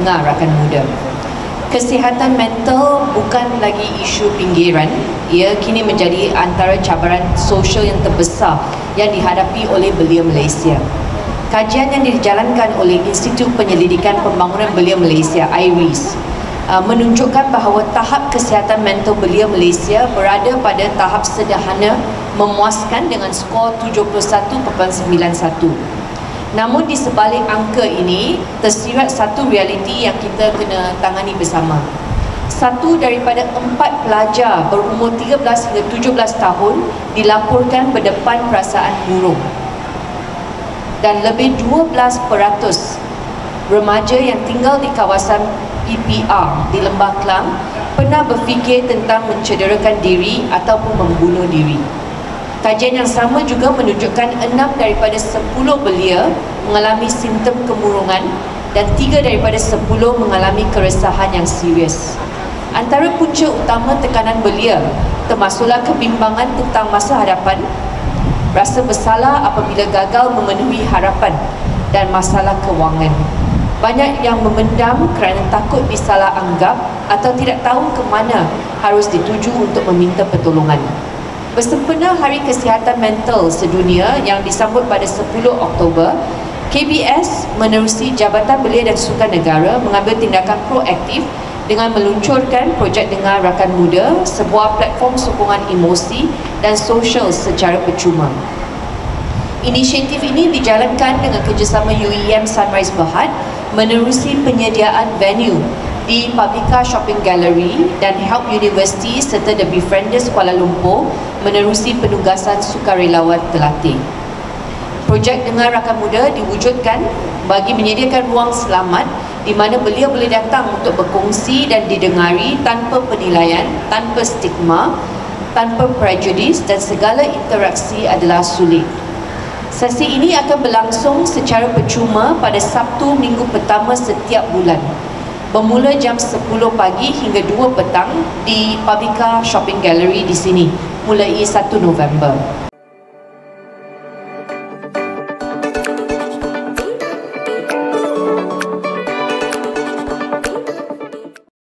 rakan muda. Kesihatan mental bukan lagi isu pinggiran. Ia kini menjadi antara cabaran sosial yang terbesar yang dihadapi oleh belia Malaysia. Kajian yang dijalankan oleh Institut Penyelidikan Pembangunan Belia Malaysia (IRIS) menunjukkan bahawa tahap kesihatan mental belia Malaysia berada pada tahap sederhana memuaskan dengan skor 71.91. Namun di sebalik angka ini, tersirat satu realiti yang kita kena tangani bersama. 1 daripada 4 pelajar berumur 13 hingga 17 tahun dilaporkan berdepan perasaan murung. Dan lebih 12% remaja yang tinggal di kawasan PPR di Lembah Kelang pernah berfikir tentang mencederakan diri ataupun membunuh diri. Kajian yang sama juga menunjukkan 6 daripada 10 belia mengalami simptom kemurungan dan 3 daripada 10 mengalami keresahan yang serius. Antara punca utama tekanan belia termasuklah kebimbangan tentang masa hadapan, rasa bersalah apabila gagal memenuhi harapan dan masalah kewangan. Banyak yang memendam kerana takut disalah anggap atau tidak tahu ke mana harus dituju untuk meminta pertolongan. Bersempena Hari Kesihatan Mental Sedunia yang disambut pada 10 Oktober, KBS menerusi Jabatan Belia dan Sukan Negara mengambil tindakan proaktif dengan meluncurkan projek Dengar Rakan Muda, sebuah platform sokongan emosi dan sosial secara percuma. Inisiatif ini dijalankan dengan kerjasama UEM Sunrise Berhad menerusi penyediaan venue di Publica Shopping Gallery dan Help University serta The Befrienders Kuala Lumpur menerusi penugasan sukarelawan terlatih. Projek Dengar Rakan Muda diwujudkan bagi menyediakan ruang selamat di mana belia boleh datang untuk berkongsi dan didengari tanpa penilaian, tanpa stigma, tanpa prejudis dan segala interaksi adalah sulit. Sesi ini akan berlangsung secara percuma pada Sabtu minggu pertama setiap bulan, bermula jam 10 pagi hingga 2 petang di Publica Shopping Gallery di sini, mulai 1 November.